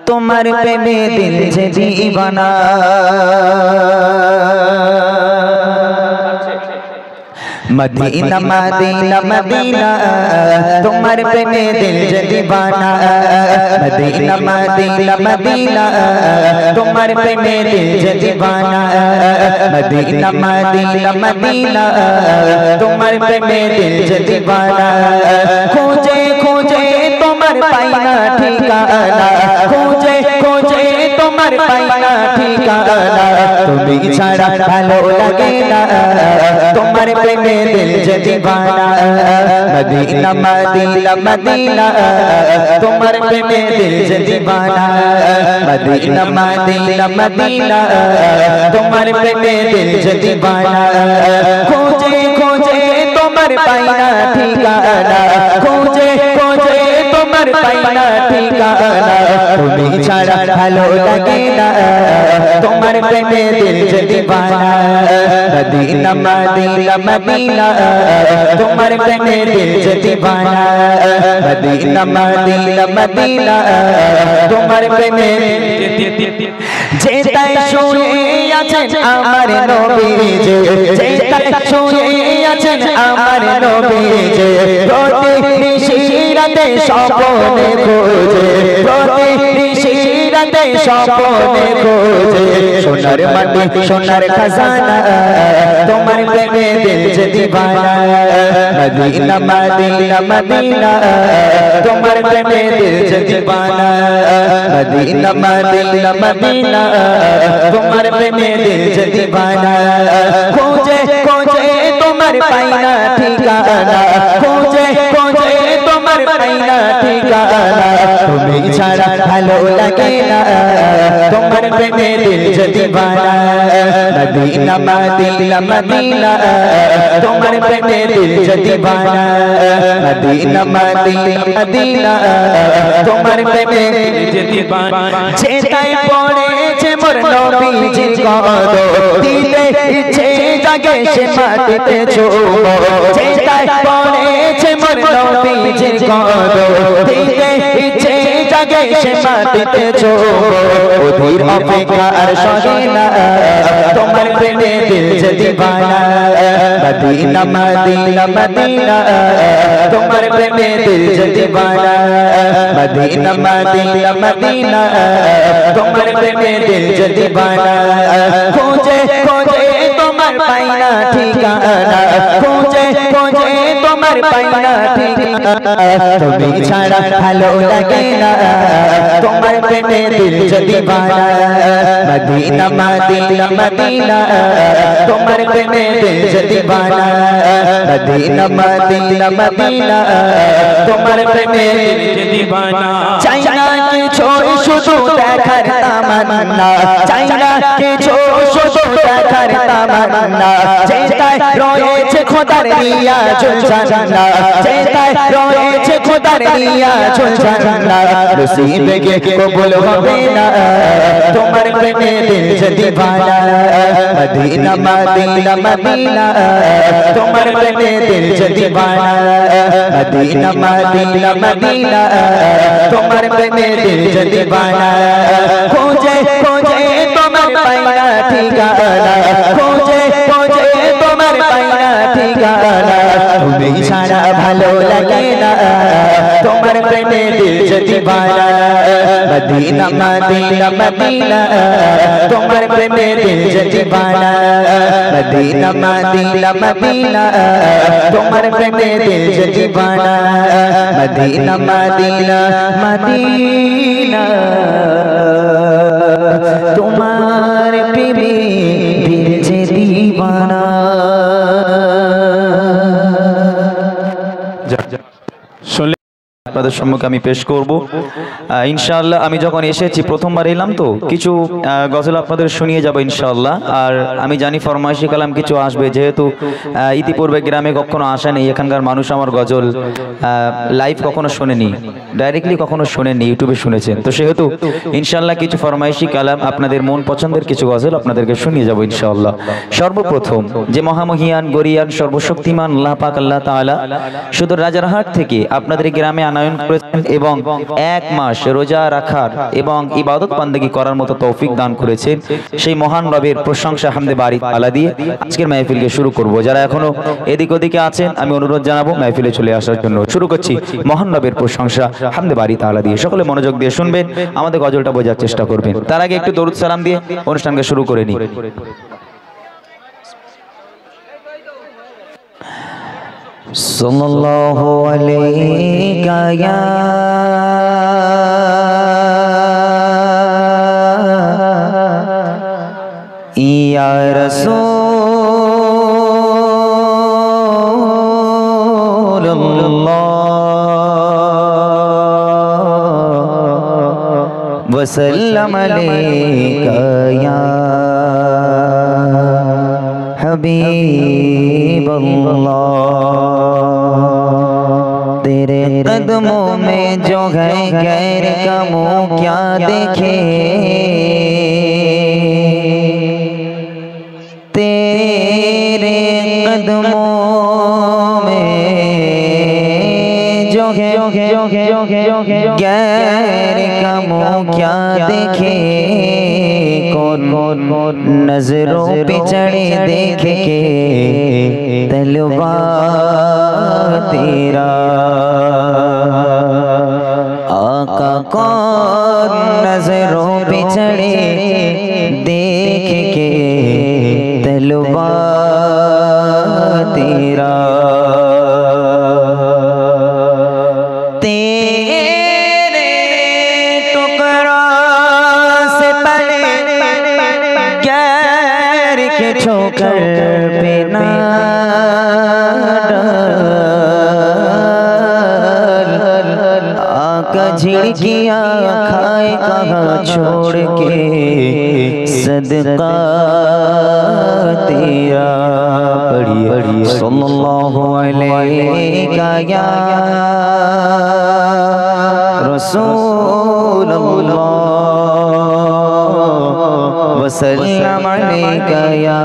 তোমার প্রেমে দিল যে দিওয়ানা मदीना मदीना मदीना तुम्हार प्रेमे दिल जे दीवाना मदीना मदीना मदीना तुम्हार प्रेमे दिल जे दीवाना मदीना मदीना मदीना तुम्हार प्रेमे दिल जे दीवाना खोजे खोजे तुम्हार पाइना ठिकाना खोजे खोजे तुम्हार पाइना ठिकाना তুমি ছাড়া ভালো লাগে না তোমার প্রেমে दिल जे दीवाना मदीना मदीना मदीना तुम्हारे प्रेमे दिल जे दीवाना मदीना मदीना मदीना तुम्हारे प्रेमे दिल जे दीवाना खोजे खोजे तुम्हारे पाइना ठिकाना खोजे खोजे तुम्हारे पाइना ठिकाना तुम्हें छाड़ा भालो लगे ना तुम्हारे प्रेमे दिल जे दीवाना मदीना मदीना मदीना तुम्हारे प्रेमे दिल जे दीवाना मदीना मदीना मदीना तुम्हारे प्रेमे जेताय শুয়ে আছেন আমার নবীজি যেতায় শুয়ে আছেন আমার নবীজি প্রতি নিশিরাতে স্বপ্নে খোঁজে প্রতি নিশিরাতে স্বপ্নে খোঁজে সোনার মাটি সোনার খাজানা তোমার প্রেমে দিল যে दीवाना मदीना मदीना मदीना तुम्हारे प्रेमे दिल जे दीवाना मदीना मदीना मदीना तुम्हारे प्रेमे दिल जे दीवाना खोजे खोजे तुम्हारे पाइना ठिकाना खोजे खोजे तुम्हारे पाइना ठिकाना तुम्हें छाड़ा भालो लगे ना तुम्हारे प्रेमे दिल जे दीवाना मदीना मदीना मदीना तुम्हारे प्रेमे दिल जे दीवाना मदीना मदीना मदीना तुम्हारे प्रेमे दिल जे दीवाना जेताय पड़ेছে মোর নবীজির কদম দিলে ইচ্ছে জাগে সে মাটিতে চুমো যেতায় পড়েছে মোর নবীজির কদম দিলে ইচ্ছে জাগে সে মাটিতে চুমো ওদের অপেক্ষা আর সহে না তোমার প্রেমে দিল যে दीवाना मदीना मदीना मदीना तुम्हारे प्रेमे दिल जे दीवाना मदीना मदीना मदीना तुम्हारे प्रेमे दिल जे दीवाना खोजे खोजे तुम्हार पाइना ठिकाना खोजे खोजे तुम्हार पाइना ठिकाना तुम्हें छाड़ा भालो लगे ना तुम्हारे प्रेमे दिल जे दीवाना मदीना मदीना मदीना तुम्हारे प्रेमे दिल जे दीवाना मदीना मदीना मदीना तुम्हारे प्रेमे दिल जे दीवाना चाइना के छोड़ शुद्ध देखार तमन्ना चाइना के छोड़ शुद्ध देखार तमन्ना जेताय রয়েছে খোদার নিয়া ঝুলঝানা যেতায় রয়েছে খোদার নিয়া ঝুলঝানা নসিবে কে কবুল হবে না তোমার প্রেমে দিল যে दीवाना मदीना मदीना मदीना तुम्हार प्रेमे दिल जे दीवाना मदीना मदीना मदीना तुम्हार प्रेमे दिल जे दीवाना खोजे खोजे तुम्हार पाइना ठिकाना खोजे खोजे तुम्हार पाइना ठिकाना तुम्हें छाड़ा भालो लगे ना तुम्हार प्रेमे दिल जे दीवाना मदीना मदीना मदीना तुम्हार प्रेमे दिल जे दीवाना मदीना मदीना मदीना तुम्हार प्रेमे दिल जे दीवाना मदीना मदीना मदीना तुम्हार प्रेमे दिल जे दीवाना আপনাদের সম্মুখে আমি পেশ করব ইনশাআল্লাহ। আমি যখন এসেছি প্রথমবার এলাম তো কিছু গজল আপনাদের শুনিয়ে যাব ইনশাআল্লাহ। আর আমি জানি ফরমাইশি কালাম কিছু আসবে, যেহেতু ইতিপূর্বে গ্রামে কখনো আসা নেই, এখানকার মানুষ আমার গজল লাইভ কখনো শোনেনি, ডাইরেক্টলি কখনো শোনেনি, ইউটিউবে শুনেছেন। তো সেহেতু ইনশাআল্লাহ কিছু ফরমাইশি কালাম আপনাদের মন পছন্দের কিছু গজল আপনাদেরকে শুনিয়ে যাব ইনশাআল্লাহ। সর্বপ্রথম যে মহামহিয়ান গরিয়ান সর্বশক্তিমান আল্লাহ পাক আল্লাহ তাআলা শুধু রাজারহাট থেকে আপনাদের গ্রামে আনয়ন করেছেন এবং এক মাস রোজা রাখার এবং ইবাদত বান্দেগি করার মতো তৌফিক দান করেছেন। সেই মহান রবের প্রশংসা হামদে বারি তাআলা দিয়ে আজকের মাহফিলকে শুরু করব। যারা এখনো এদিক ওদিকে আছেন আমি অনুরোধ জানাবো মাহফিলে চলে আসার জন্য। শুরু করছি মহান রবের প্রশংসা হামদে বারি তাআলা দিয়ে। সকলে মনোযোগ দিয়ে শুনবেন, আমাদের গজলটা বোঝার চেষ্টা করবেন। তার আগে একটু দরুদ সালাম দিয়ে অনুষ্ঠানকে শুরু করে নিই। সাল্লাল্লাহু আলাইকা ইয়া রাসূলুল্লাহ ওয়া সাল্লাম আলাইকা ইয়া हबीबल्लाह। तेरे कदमों में जो है गैर का मुँह क्या देखे, तेरे कदमों में जो है गैर का मुँह क्या देखे, कौन नजरों पे चढ़े देख के तलवार तेरा, आका कौन नजरों पे चढ़े देख के तलवार तेरा, ठोकर पे ना डाल, आका झिड़कियाँ खाए कहाँ छोड़ के सदका तेरा। पढ़िए सल्लल्लाहु अलैका या रसूलल्लाह वसल्लम अलैका या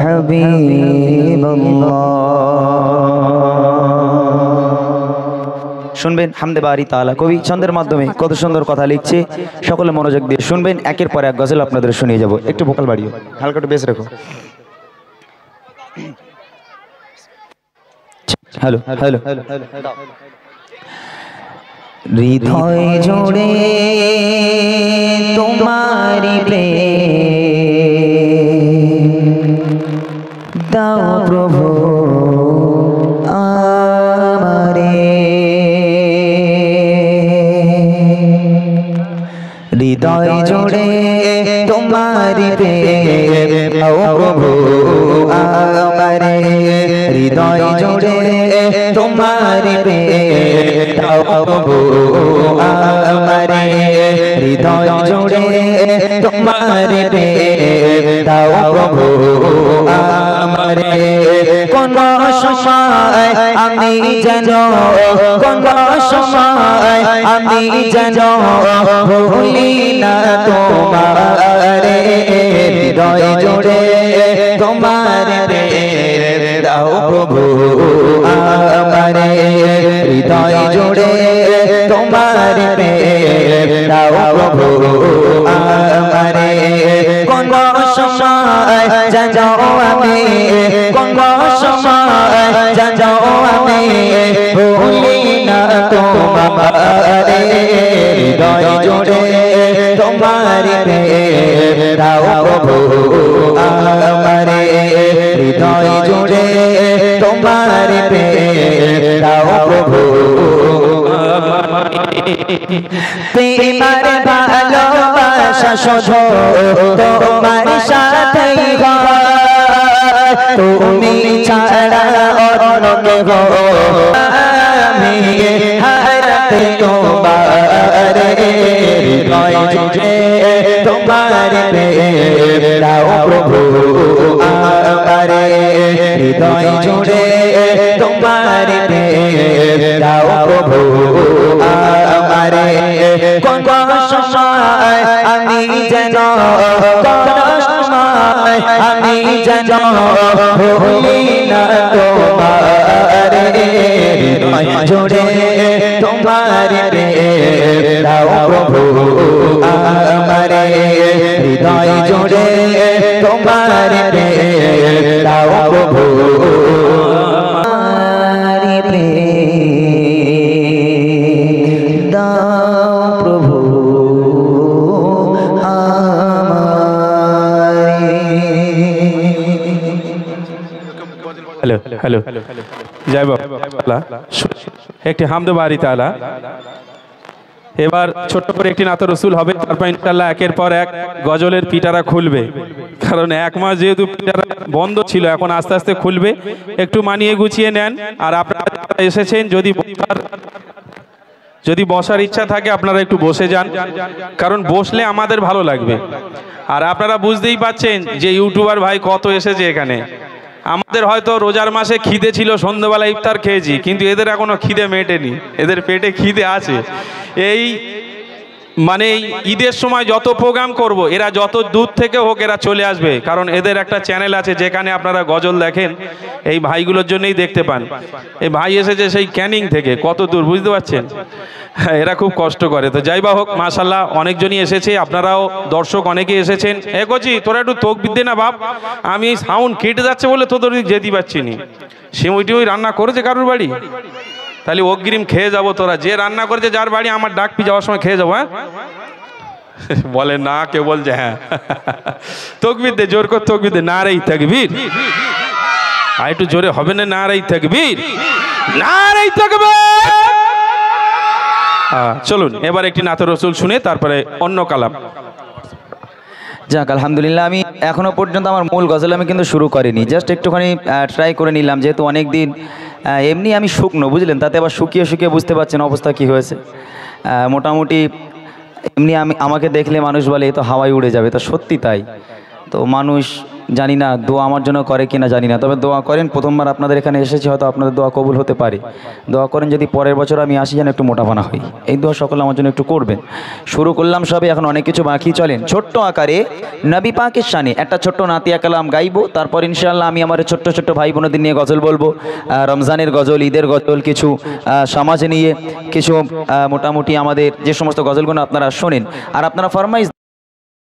हबीबल्लाह। শুনবেন হামদে বারি তাআলা কবি ছন্দের মাধ্যমে কত সুন্দর কথা লিখছে। সকলে মনোযোগ দিয়ে শুনবেন, একের পর এক গজল আপনাদের শুনিয়ে যাব। একটু ভোকাল বাড়িও, হালকা একটু বেশ রাখো। হ্যালো হ্যালো হৃদয় জোড়ে তোমারি প্রেম দাও প্রভু আমারে, হৃদয় জোড়ে তোমারি প্রেম দাও প্রভু আমারে, হৃদয় জোড়ে তোমারি প্রেম দাও প্রভু আমারে, হৃদয় জোড়ে তোমারি প্রেম দাও প্রভু আমারে। কোন সময় আমি যেন, কোন সময় আমি যেন ভুলি না তোমারে, হৃদয় জোড়ে তোমার প্রেম দাও প্রভু আমারে, হৃদয় জোড়ে তোমার প্রেম দাও প্রভু আমারে। কোন সময় যেন আমি, কোন সময় যেন আমি ভুলি না তোমারে, হৃদয় জোড়ে তোমার প্রেম দাও প্রভু আমারে, হৃদয় জোড়ে তোমার প্রেম দাও প্রভু আমারে। তোমার ভালোবাসা শুধু তোমার সাথেই হয়, তুমি ছাড়া অন্য কেউ আমি হারাতে তোমারে হৃদয় জুড়ে তোমার প্রেম দাও প্রভু আমারে হৃদয় জুড়ে তোমার প্রেম দাও প্রভু আমারে কোন সময় আমি যেন আমি যেন ভুলি না তোমারে হৃদয় জুড়ে তোমার প্রেম দাও প্রভু আমারে হৃদয় জুড়ে তোমার প্রেম দাও প্রভু আমারে প্রেম দাও প্রভু হ্যালো হ্যালো জয় বাবা একটি হামদে বাড়ি তালা এবার ছোট্ট করে একটি নাত রসুল হবে, তারপর ইনশাআল্লাহ একের পর এক গজলের পিটারা খুলবে, কারণ এক মাস যেহেতু পিটারা বন্ধ ছিল, এখন আস্তে আস্তে খুলবে। একটু মানিয়ে গুছিয়ে নেন। আর আপনারা এসেছেন, যদি বসার ইচ্ছা থাকে আপনারা একটু বসে যান, কারণ বসলে আমাদের ভালো লাগবে। আর আপনারা বুঝতেই পাচ্ছেন যে ইউটিউবার ভাই কত এসেছে এখানে। আমাদের হয়তো রোজার মাসে খিদে ছিল, সন্ধ্যাবেলা ইফতার খেয়েছি, কিন্তু এদের এখনো খিদে মেটেনি, এদের পেটে খিদে আছে। এই মানে ঈদের সময় যত প্রোগ্রাম করব, এরা যত দূর থেকে হোক এরা চলে আসবে, কারণ এদের একটা চ্যানেল আছে যেখানে আপনারা গজল দেখেন, এই ভাইগুলোর জন্যই দেখতে পান। এই ভাই এসেছে সেই ক্যানিং থেকে, কত দূর বুঝতে পারছেন, এরা খুব কষ্ট করে। তো যাই বা হোক, মাশাল্লাহ অনেকজনই এসেছে, আপনারাও দর্শক অনেকে এসেছেন। এ কচি তোরা একটু তোক বিদ্যে না বাপ, আমি এই সাউন্ড কেটে যাচ্ছে বলে তোদের যেতে পারছি নি। সিমুইটি ওই রান্না করেছে কারোর বাড়ি, তাহলে অগ্রিম খেয়ে যাবো। তোরা যে রান্না করেছে যার বাড়ি, আমার ডাকপি যাওয়ার সময় খেয়ে যাবো। হ্যাঁ বলে না, কেউ বলছে হ্যাঁ তকবীর দে, জোর কর তকবীর দে, নারাই তাকবীর। আর একটু জোরে হবে না, নারাই তাকবীর, নারাই তাকবীর। চলুন এবার একটি নাত রসুল শুনে তারপরে অন্য কালাম। যাক আলহামদুলিল্লাহ, আমি এখনো পর্যন্ত আমার মূল গজল আমি কিন্তু শুরু করিনি, জাস্ট একটুখানি ট্রাই করে নিলাম, যেহেতু অনেক দিন এমনি আমি শুকনো, বুঝলেন, তাতে আবার শুকিয়ে শুকিয়ে বুঝতে পারছেন অবস্থা কি হয়েছে। মোটামুটি এমনি আমাকে দেখলে মানুষ বলে এ তো হাওয়ায় উড়ে যাবে, তো সত্যি তাই। তো মানুষ জানি না দোয়া আমার জন্য করে কিনা জানি না, তবে দোয়া করেন। প্রথমবার আপনাদের এখানে এসেছি, হয়তো আপনাদের দোয়া কবুল হতে পারে। দোয়া করেন যদি পরের বছর আমি আসি যেন একটু মোটাপানা হই, এই দোয়া সকলে আমার জন্য একটু করবেন। শুরু করলাম সবে, এখন অনেক কিছু বাকি। চলেন ছোট্ট আকারে নবী পাকের শানে একটা ছোট্ট নাতিয়া কালাম গাইবো, তারপর ইনশাআল্লাহ আমি আমার ছোট্ট ছোট্ট ভাই বোনদের নিয়ে গজল বলবো। রমজানের গজল, ঈদের গজল, কিছু সমাজ নিয়ে, কিছু মোটামুটি আমাদের যে সমস্ত গজলগুলো আপনারা শোনেন আর আপনারা ফরমাইশ